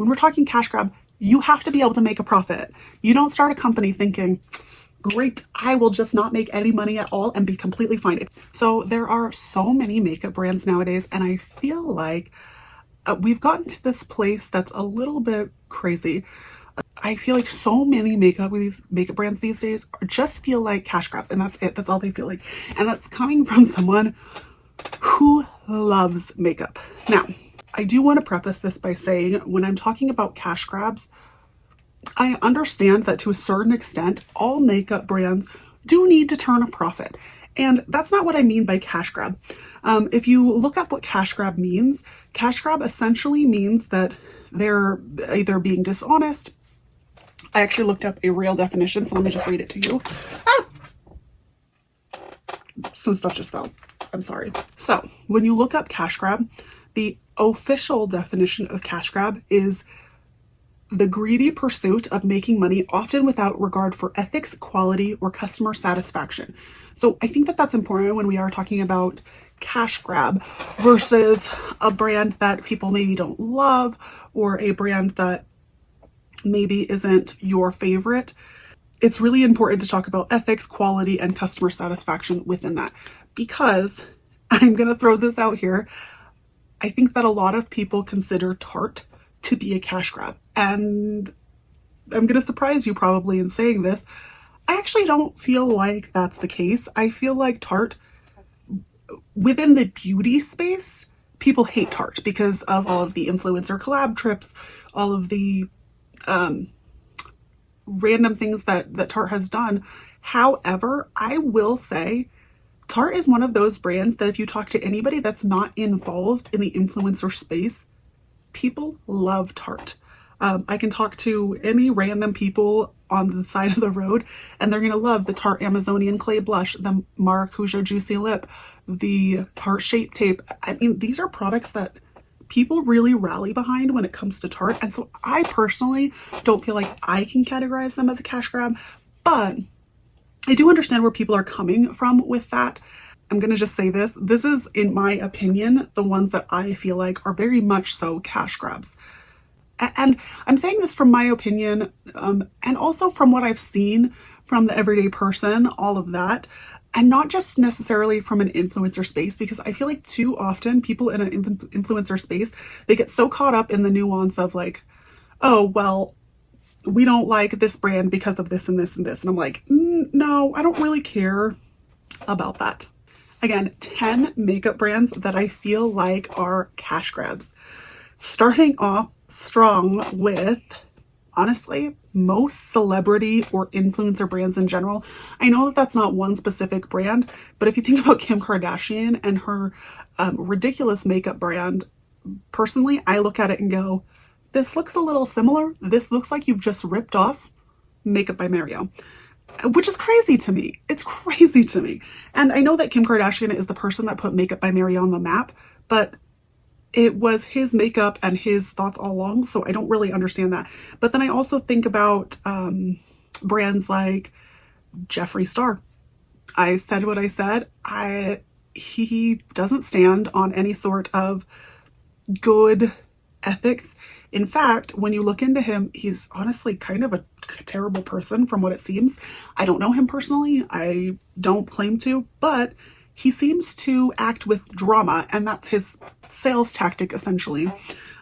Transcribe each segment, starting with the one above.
when we're talking cash grab, you have to be able to make a profit. You don't start a company thinking, great, I will just not make any money at all and be completely fine. So there are so many makeup brands nowadays, and I feel like we've gotten to this place that's a little bit crazy. I feel like so many makeup brands these days just feel like cash grabs, and that's it. That's all they feel like. And that's coming from someone who loves makeup. Now, I do want to preface this by saying when I'm talking about cash grabs, I understand that to a certain extent, all makeup brands do need to turn a profit. And that's not what I mean by cash grab. If you look up what cash grab means, cash grab essentially means that they're either being dishonest. I actually looked up a real definition, so let me just read it to you. Some stuff just fell. I'm sorry. So when you look up cash grab, the official definition of cash grab is the greedy pursuit of making money, often without regard for ethics, quality, or customer satisfaction. So I think that that's important when we are talking about cash grab versus a brand that people maybe don't love, or a brand that maybe isn't your favorite. It's really important to talk about ethics, quality, and customer satisfaction within that, because I'm going to throw this out here. I think that a lot of people consider Tarte to be a cash grab. And I'm going to surprise you probably in saying this. I actually don't feel like that's the case. I feel like Tarte, within the beauty space, people hate Tarte because of all of the influencer collab trips, all of the random things that Tarte has done. However, I will say Tarte is one of those brands that if you talk to anybody that's not involved in the influencer space, people love Tarte. I can talk to any random people on the side of the road and they're going to love the Tarte Amazonian Clay Blush, the Maracuja Juicy Lip, the Tarte Shape Tape. I mean, these are products that people really rally behind when it comes to Tarte. And so I personally don't feel like I can categorize them as a cash grab, but I do understand where people are coming from with that. I'm going to just say this. This is, in my opinion, the ones that I feel like are very much so cash grabs. And I'm saying this from my opinion, and also from what I've seen from the everyday person, all of that, and not just necessarily from an influencer space, because I feel like too often people in an influencer space, they get so caught up in the nuance of like, oh, well, we don't like this brand because of this and this and this. And I'm like, no, I don't really care about that. Again, 10 makeup brands that I feel like are cash grabs. Starting off strong with, honestly, most celebrity or influencer brands in general. I know that that's not one specific brand, but if you think about Kim Kardashian and her ridiculous makeup brand, personally, I look at it and go, this looks a little similar. This looks like you've just ripped off Makeup by Mario, which is crazy to me. It's crazy to me. And I know that Kim Kardashian is the person that put Makeup by Mario on the map, but it was his makeup and his thoughts all along, so I don't really understand that. But then I also think about brands like Jeffree Star. I said what I said. He doesn't stand on any sort of good ethics. In fact, when you look into him, he's honestly kind of a terrible person from what it seems. I don't know him personally. I don't claim to, but he seems to act with drama, and that's his sales tactic, essentially.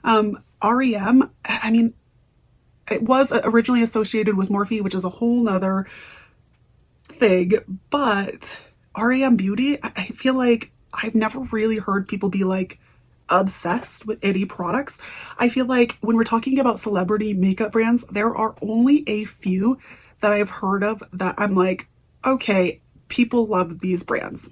REM, I mean, it was originally associated with Morphe, which is a whole nother thing, but REM Beauty, I feel like I've never really heard people be like obsessed with any products. I feel like when we're talking about celebrity makeup brands, there are only a few that I've heard of that I'm like, okay, people love these brands.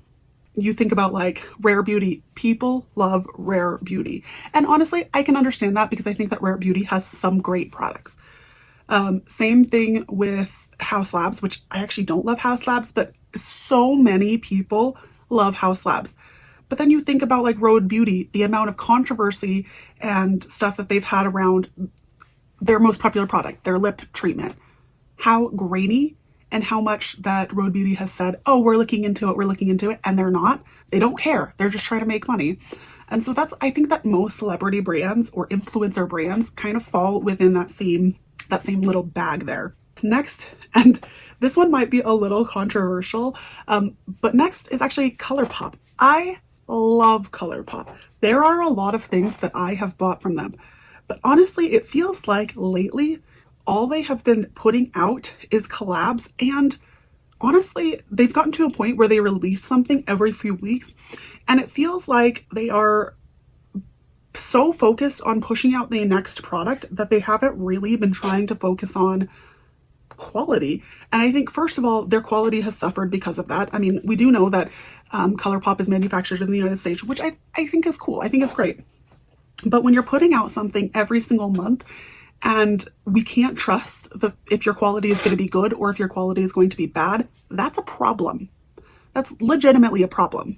You think about like Rare Beauty, people love Rare Beauty. And honestly, I can understand that because I think that Rare Beauty has some great products. Same thing with House Labs, which I actually don't love House Labs, but so many people love House Labs. But then you think about like Rhode Beauty, the amount of controversy and stuff that they've had around their most popular product, their lip treatment. How grainy and how much that Rhode Beauty has said, oh, we're looking into it, and they're not. They don't care. They're just trying to make money. And so I think that most celebrity brands or influencer brands kind of fall within that same little bag there. Next, and this one might be a little controversial, but next is actually ColourPop. I love ColourPop. There are a lot of things that I have bought from them, but honestly, it feels like lately all they have been putting out is collabs, and honestly, they've gotten to a point where they release something every few weeks, and it feels like they are so focused on pushing out the next product that they haven't really been trying to focus on quality. And I think, first of all, their quality has suffered because of that. I mean, we do know that ColourPop is manufactured in the United States, which I think is cool. I think it's great. But when you're putting out something every single month and we can't trust if your quality is going to be good or if your quality is going to be bad, that's a problem. That's legitimately a problem.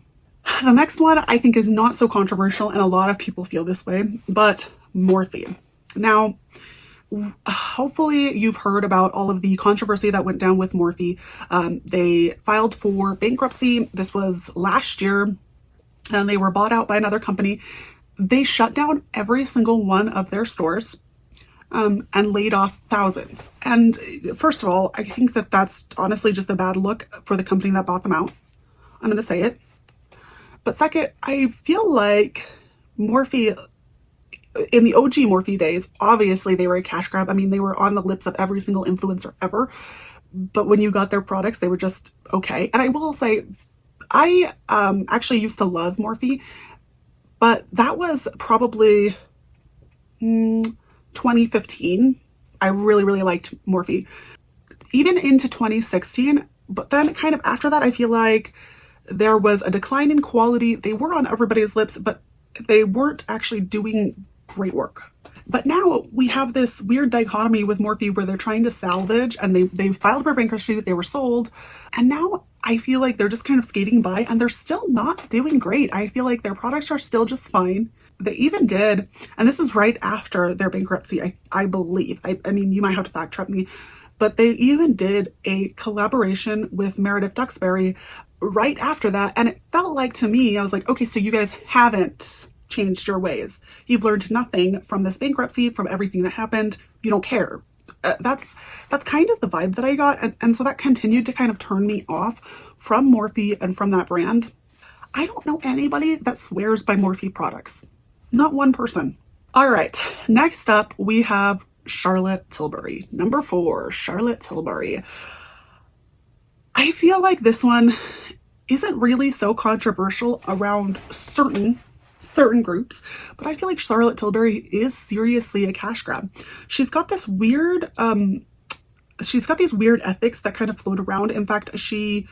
The next one I think is not so controversial, and a lot of people feel this way, but Morphe. Now, hopefully you've heard about all of the controversy that went down with Morphe. They filed for bankruptcy. This was last year, and they were bought out by another company. They shut down every single one of their stores and laid off thousands. And first of all, I think that that's honestly just a bad look for the company that bought them out. I'm going to say it. But second, I feel like Morphe, in the OG Morphe days, obviously they were a cash grab. I mean, they were on the lips of every single influencer ever. But when you got their products, they were just okay. And I will say, I actually used to love Morphe, but that was probably 2015. I really, really liked Morphe. Even into 2016, but then kind of after that, I feel like there was a decline in quality. They were on everybody's lips, but they weren't actually doing great work. But now we have this weird dichotomy with Morphe where they're trying to salvage, and they filed for bankruptcy, they were sold, and now I feel like they're just kind of skating by and they're still not doing great. I feel like their products are still just fine. They even did, and this is right after their bankruptcy, I believe. I mean, you might have to fact check me, but they even did a collaboration with Meredith Duxbury right after that, and it felt like, to me, I was like, okay, so you guys haven't changed your ways. You've learned nothing from this bankruptcy, from everything that happened. You don't care. That's kind of the vibe that I got, and so that continued to kind of turn me off from Morphe and from that brand. I don't know anybody that swears by Morphe products. Not one person. All right, next up we have Charlotte Tilbury. Number 4, Charlotte Tilbury. I feel like this one isn't really so controversial around certain groups, but I feel like Charlotte Tilbury is seriously a cash grab. She's got this weird she's got these weird ethics that kind of float around. In fact, she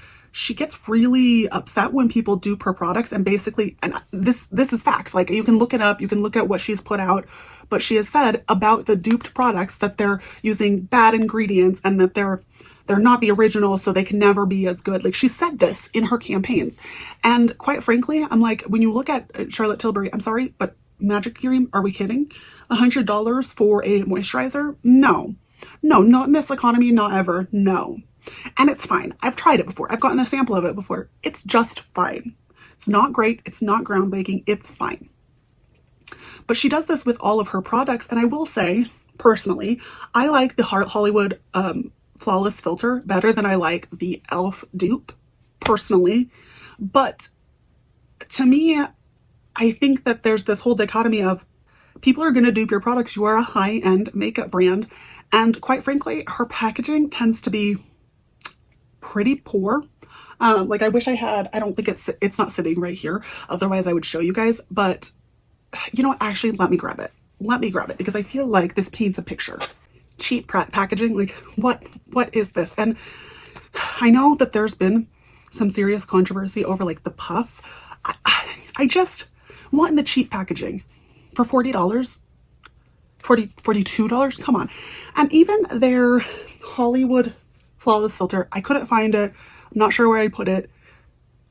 gets really upset when people dupe her products, and basically, and this is facts, like you can look it up, you can look at what she's put out, but she has said about the duped products that they're using bad ingredients and that they're not the original, so they can never be as good. Like, she said this in her campaigns. And quite frankly, I'm like, when you look at Charlotte Tilbury, I'm sorry, but Magic Cream, are we kidding? $100 for a moisturizer? No, not in this economy, not ever, no. And it's fine. I've tried it before. I've gotten a sample of it before. It's just fine. It's not great. It's not groundbreaking. It's fine. But she does this with all of her products. And I will say, personally, I like the Hollywood Flawless Filter better than I like the e.l.f. dupe, personally. But to me, I think that there's this whole dichotomy of people are going to dupe your products. You are a high-end makeup brand. And quite frankly, her packaging tends to be pretty poor. Like, I wish I had, I don't think it's not sitting right here. Otherwise, I would show you guys. But you know what? Actually, let me grab it. Let me grab it, because I feel like this paints a picture. Cheap packaging, like what is this? And I know that there's been some serious controversy over like the puff. I just want the cheap packaging for $40, $42. Come on. And even their Hollywood Flawless Filter, I couldn't find it. I'm not sure where I put it.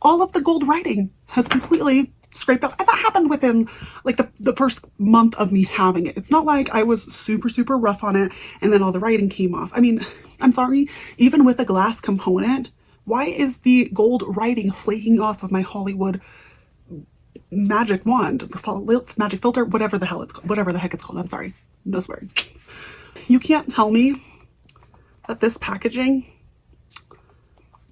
All of the gold writing has completely scraped off, and that happened within like the first month of me having it. It's not like I was super rough on it and then all the writing came off. I mean, I'm sorry, even with a glass component, why is the gold writing flaking off of my Hollywood magic wand, magic filter, whatever the heck it's called. I'm sorry, no swearing. You can't tell me that this packaging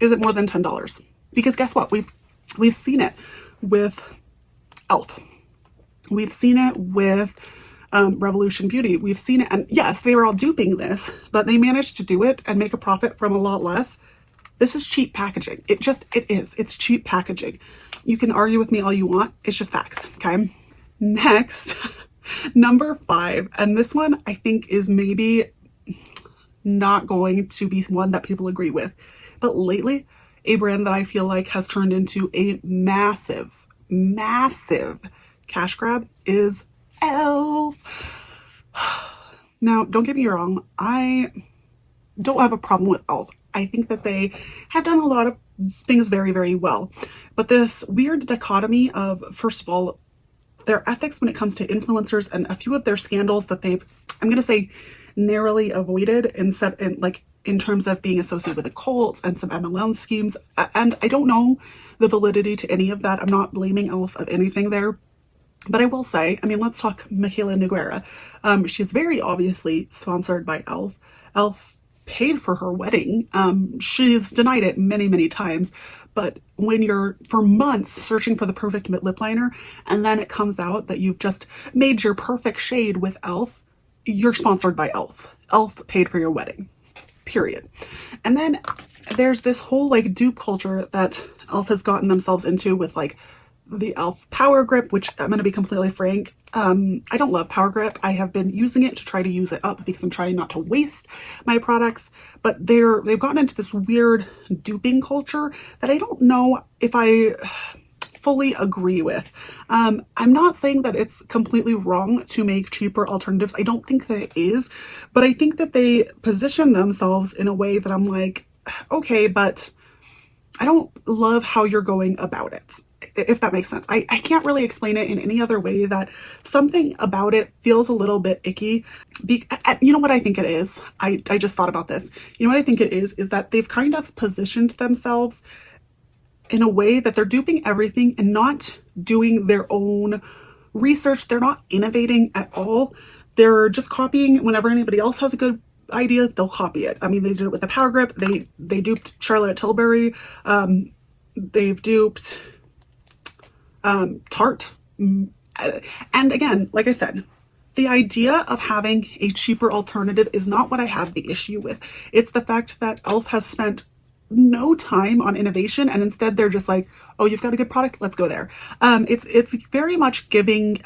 isn't more than $10, because guess what? We've seen it with e.l.f. We've seen it with Revolution Beauty. We've seen it, and yes, they were all duping this, but they managed to do it and make a profit from a lot less. This is cheap packaging. It is. It's cheap packaging. You can argue with me all you want. It's just facts, okay? Next, number 5, and this one I think is maybe not going to be one that people agree with, but lately, a brand that I feel like has turned into a massive cash grab is e.l.f. Now, don't get me wrong, I don't have a problem with e.l.f. I think that they have done a lot of things very, very well. But this weird dichotomy of, first of all, their ethics when it comes to influencers and a few of their scandals that they've, I'm going to say, narrowly avoided in terms of being associated with a cult and some MLM schemes. And I don't know the validity to any of that. I'm not blaming e.l.f. of anything there. But I will say, I mean, let's talk Michaela Noguera. She's very obviously sponsored by e.l.f. e.l.f. paid for her wedding. She's denied it many, many times. But when you're for months searching for the perfect lip liner, and then it comes out that you've just made your perfect shade with e.l.f., you're sponsored by e.l.f. e.l.f. paid for your wedding, period. And then there's this whole like dupe culture that e.l.f. has gotten themselves into with like the e.l.f. Power Grip, which I'm going to be completely frank, I don't love Power Grip. I have been using it to try to use it up because I'm trying not to waste my products, but they've gotten into this weird duping culture that I don't know if I fully agree with. I'm not saying that it's completely wrong to make cheaper alternatives. I don't think that it is, but I think that they position themselves in a way that I'm like, okay, but I don't love how you're going about it, if that makes sense. I can't really explain it in any other way that something about it feels a little bit icky. You know what I think it is? I just thought about this. You know what I think it is that they've kind of positioned themselves in a way that they're duping everything and not doing their own research. They're not innovating at all. They're just copying whenever anybody else has a good idea, they'll copy it. I mean, they did it with the Power Grip. They duped Charlotte Tilbury. They've duped Tarte. And again, like I said, the idea of having a cheaper alternative is not what I have the issue with. It's the fact that e.l.f. has spent no time on innovation, and instead they're just like, oh, you've got a good product, let's go there. It's very much giving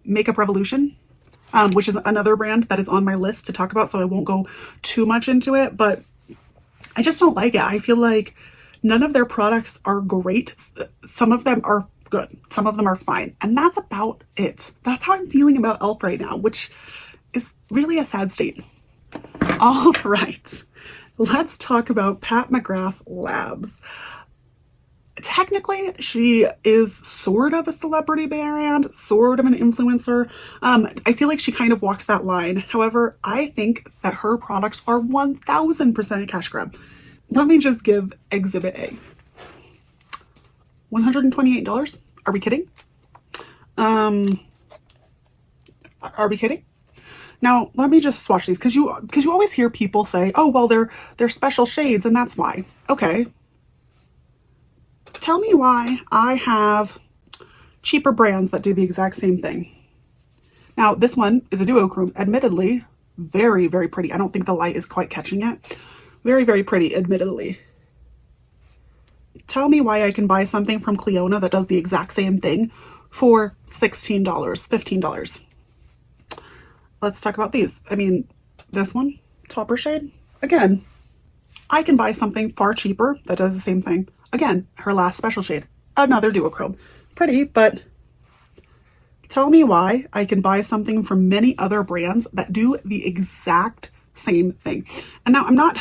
Makeup Revolution, which is another brand that is on my list to talk about, so I won't go too much into it, but I just don't like it. I feel like none of their products are great. Some of them are good. Some of them are fine. And that's about it. That's how I'm feeling about e.l.f. right now, which is really a sad state. All right. Let's talk about Pat McGrath Labs. Technically, she is sort of a celebrity brand, sort of an influencer. I feel like she kind of walks that line. However, I think that her products are 1000% a cash grab. Let me just give Exhibit A. $128? Are we kidding? Are we kidding? Now, let me just swatch these, because you always hear people say, oh, well, they're special shades, and that's why. Okay. Tell me why I have cheaper brands that do the exact same thing. Now, this one is a duochrome, admittedly, very, very pretty. I don't think the light is quite catching it. Very, very pretty, admittedly. Tell me why I can buy something from Cleona that does the exact same thing for $16, $15. Let's talk about these. I mean, this one, topper shade, again, I can buy something far cheaper that does the same thing. Again, her last special shade, another duochrome. Pretty, but tell me why I can buy something from many other brands that do the exact same thing. And now I'm not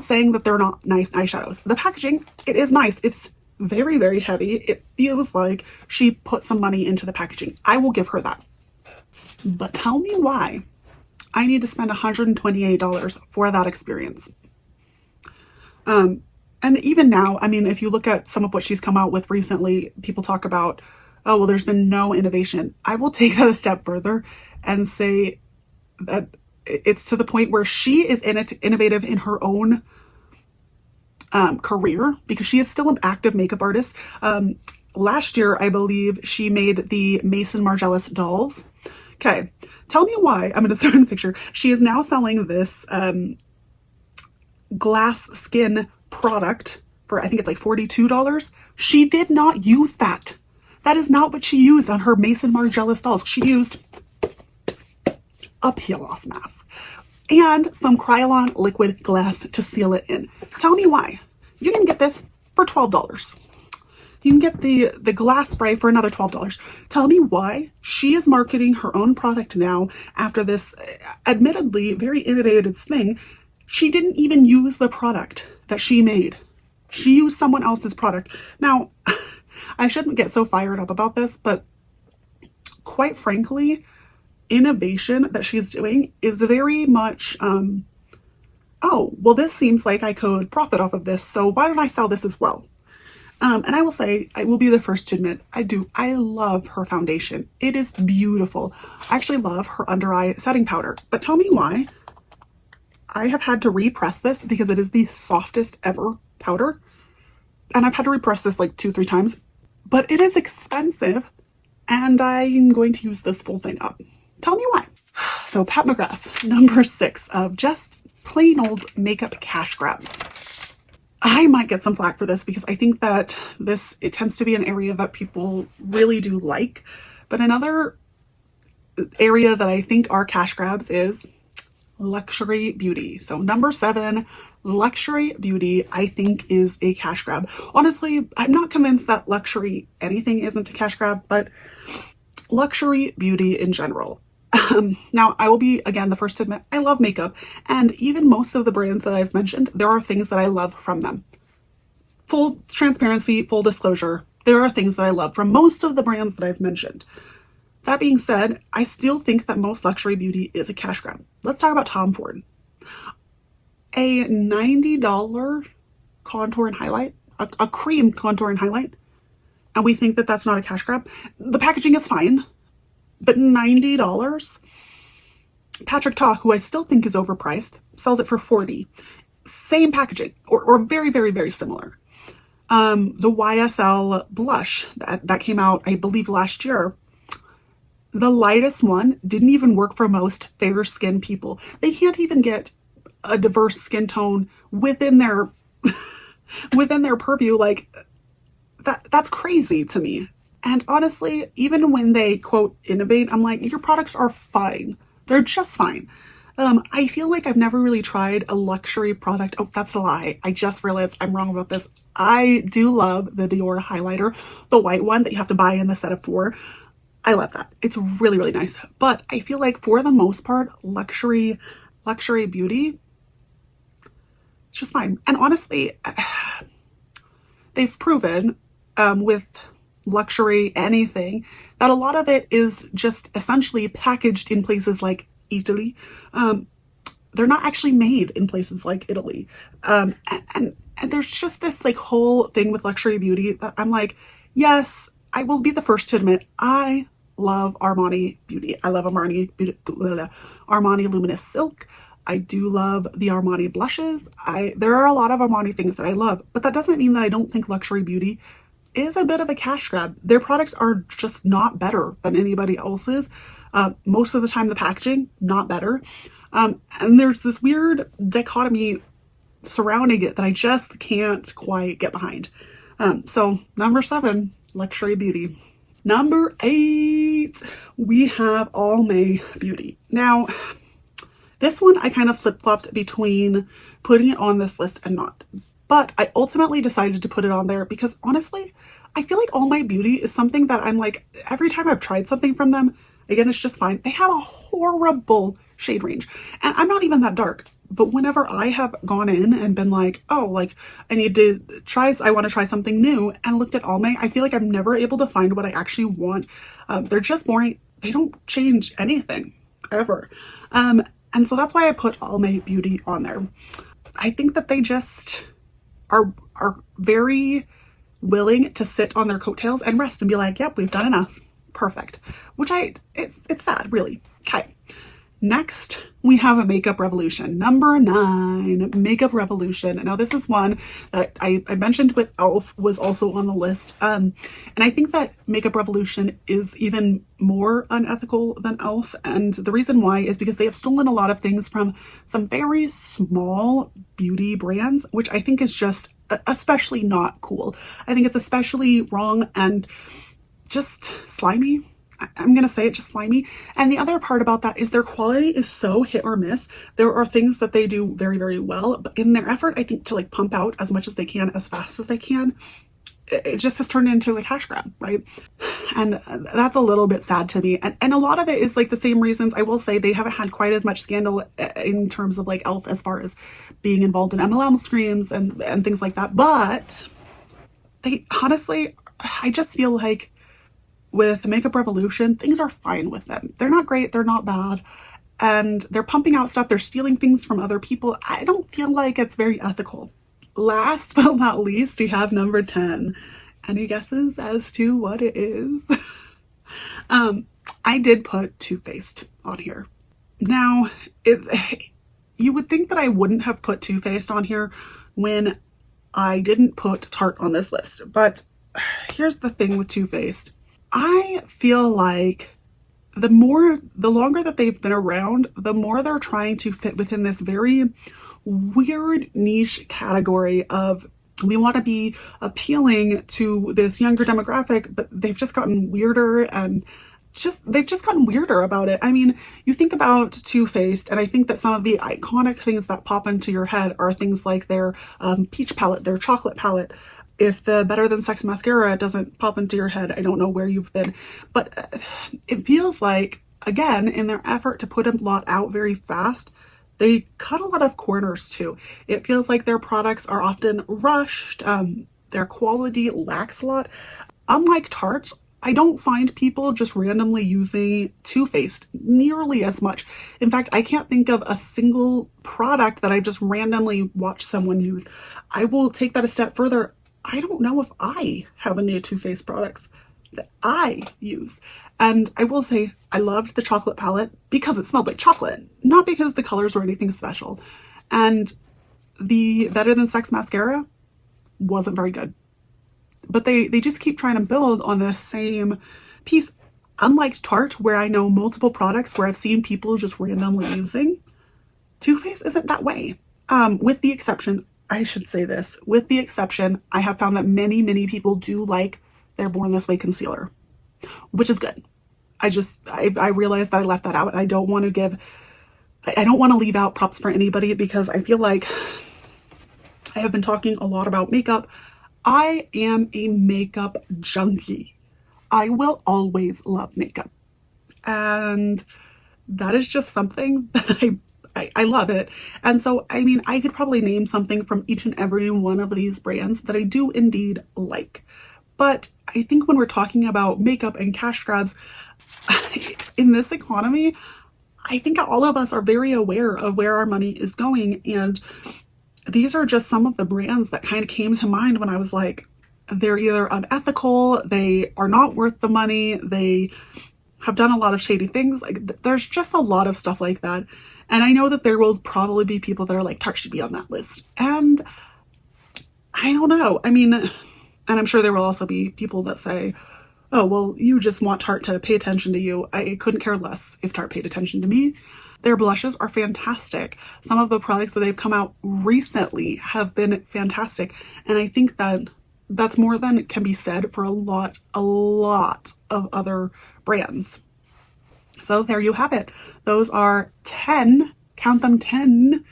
saying that they're not nice eyeshadows. The packaging, it is nice. It's very, very heavy. It feels like she put some money into the packaging. I will give her that. But tell me why I need to spend $128 for that experience. And even now, I mean, if you look at some of what she's come out with recently, people talk about, oh, well, there's been no innovation. I will take that a step further and say that it's to the point where she is innovative in her own career, because she is still an active makeup artist. Last year, I believe she made the Mason Margiela dolls. Okay, tell me why. I'm going to start in a picture. She is now selling this glass skin product for, I think it's like $42. She did not use that. That is not what she used on her Mason Margiela dolls. She used a peel-off mask and some Kryolan liquid glass to seal it in. Tell me why. You can get this for $12. You can get the glass spray for another $12. Tell me why she is marketing her own product now after this admittedly very innovative thing. She didn't even use the product that she made. She used someone else's product. Now, I shouldn't get so fired up about this, but quite frankly, innovation that she's doing is very much, oh, well, this seems like I could profit off of this, so why don't I sell this as well? And I will say, I will be the first to admit, I love her foundation. It is beautiful. I actually love her under eye setting powder, but tell me why. I have had to repress this because it is the softest ever powder. And I've had to repress this like 2-3 times, but it is expensive and I'm going to use this full thing up. Tell me why. So Pat McGrath, number 6 of just plain old makeup cash grabs. I might get some flack for this because I think that it tends to be an area that people really do like. But another area that I think are cash grabs is luxury beauty. So number 7, luxury beauty, I think is a cash grab. Honestly, I'm not convinced that luxury anything isn't a cash grab, but luxury beauty in general. Now, I will be, again, the first to admit, I love makeup, and even most of the brands that I've mentioned, there are things that I love from them. Full transparency, full disclosure, there are things that I love from most of the brands that I've mentioned. That being said, I still think that most luxury beauty is a cash grab. Let's talk about Tom Ford. A $90 contour and highlight, a cream contour and highlight, and we think that that's not a cash grab. The packaging is fine, but $90? Patrick Ta, who I still think is overpriced, sells it for $40. Same packaging, or very, very, very similar. The YSL blush that came out, I believe, last year, the lightest one didn't even work for most fair skin people. They can't even get a diverse skin tone within their within their purview. Like that's crazy to me. And honestly, even when they quote innovate, I'm like, your products are fine. They're just fine. I feel like I've never really tried a luxury product. Oh, that's a lie. I just realized I'm wrong about this. I do love the Dior highlighter, the white one that you have to buy in the set of 4. I love that. It's really, really nice. But I feel like for the most part, luxury beauty, it's just fine. And honestly, they've proven with luxury anything that a lot of it is just essentially packaged in places like Italy. They're not actually made in places like Italy. And there's just this like whole thing with luxury beauty that I'm like, yes, I will be the first to admit I love Armani beauty. I love Armani Luminous Silk. I do love the Armani blushes. There are a lot of Armani things that I love, but that doesn't mean that I don't think luxury beauty is a bit of a cash grab. Their products are just not better than anybody else's. Most of the time the packaging, not better. And there's this weird dichotomy surrounding it that I just can't quite get behind. So number 7, luxury beauty. Number 8, we have Almay Beauty. Now, this one I kind of flip-flopped between putting it on this list and not. But I ultimately decided to put it on there because honestly, I feel like Almay Beauty is something that I'm like, every time I've tried something from them, again, it's just fine. They have a horrible shade range. And I'm not even that dark. But whenever I have gone in and been like, oh, like I want to try something new and looked at Almay, I feel like I'm never able to find what I actually want. They're just boring. They don't change anything ever. And so that's why I put Almay Beauty on there. I think that they just are very willing to sit on their coattails and rest and be like, yep, we've done enough. Perfect. Which it's sad, really. Okay. Next, we have a makeup revolution. Number 9, makeup revolution. Now, this is one that I mentioned with e.l.f. was also on the list. And I think that makeup revolution is even more unethical than e.l.f. And the reason why is because they have stolen a lot of things from some very small beauty brands, which I think is just especially not cool. I think it's especially wrong and just slimy. I'm going to say it, just slimy. And the other part about that is their quality is so hit or miss. There are things that they do very, very well, but in their effort, I think, to like pump out as much as they can, as fast as they can, it just has turned into a cash grab, right? And that's a little bit sad to me. And a lot of it is like the same reasons. I will say they haven't had quite as much scandal in terms of like e.l.f. as far as being involved in MLM screams and things like that. But they honestly, I just feel like with Makeup Revolution, things are fine with them. They're not great, they're not bad, and they're pumping out stuff, they're stealing things from other people. I don't feel like it's very ethical. Last but not least, we have number 10. Any guesses as to what it is? I did put Too Faced on here. Now, you would think that I wouldn't have put Too Faced on here when I didn't put Tarte on this list, but here's the thing with Too Faced. I feel like the longer that they've been around, the more they're trying to fit within this very weird niche category of, we want to be appealing to this younger demographic, but they've just gotten weirder and they've just gotten weirder about it. I mean, you think about Too Faced, and I think that some of the iconic things that pop into your head are things like their peach palette, their chocolate palette. If the Better Than Sex mascara doesn't pop into your head, I don't know where you've been. But it feels like, again, in their effort to put a lot out very fast, they cut a lot of corners too. It feels like their products are often rushed. Their quality lacks a lot. Unlike Tarte, I don't find people just randomly using Too Faced nearly as much. In fact, I can't think of a single product that I just randomly watched someone use. I will take that a step further. I don't know if I have any Too Faced products that I use. And I will say I loved the chocolate palette because it smelled like chocolate, not because the colors were anything special. And the Better Than Sex mascara wasn't very good. But they just keep trying to build on this same piece. Unlike Tarte, where I know multiple products where I've seen people just randomly using, Too Faced isn't that way. With the exception, I should say this, with the exception, I have found that many, many people do like their Born This Way concealer, which is good. I realized that I left that out, and I don't want to leave out props for anybody because I feel like I have been talking a lot about makeup. I am a makeup junkie. I will always love makeup. And that is just something that I love it. And so, I mean, I could probably name something from each and every one of these brands that I do indeed like. But I think when we're talking about makeup and cash grabs, in this economy, I think all of us are very aware of where our money is going. And these are just some of the brands that kind of came to mind when I was like, they're either unethical, they are not worth the money, they have done a lot of shady things. Like, there's just a lot of stuff like that. And I know that there will probably be people that are like, Tarte should be on that list. And I don't know. I mean, and I'm sure there will also be people that say, oh, well, you just want Tarte to pay attention to you. I couldn't care less if Tarte paid attention to me. Their blushes are fantastic. Some of the products that they've come out recently have been fantastic. And I think that that's more than can be said for a lot of other brands. So there you have it. Those are 10, count them 10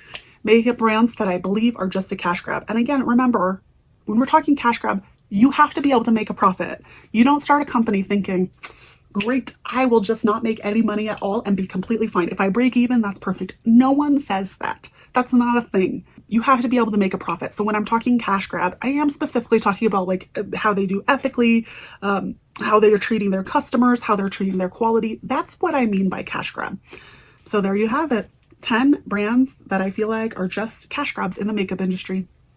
makeup brands that I believe are just a cash grab. And again, remember, when we're talking cash grab, you have to be able to make a profit. You don't start a company thinking, great, I will just not make any money at all and be completely fine. If I break even, that's perfect. No one says that. That's not a thing. You have to be able to make a profit. So when I'm talking cash grab, I am specifically talking about like how they do ethically, how they are treating their customers, how they're treating their quality. That's what I mean by cash grab. So there you have it. 10 brands that I feel like are just cash grabs in the makeup industry.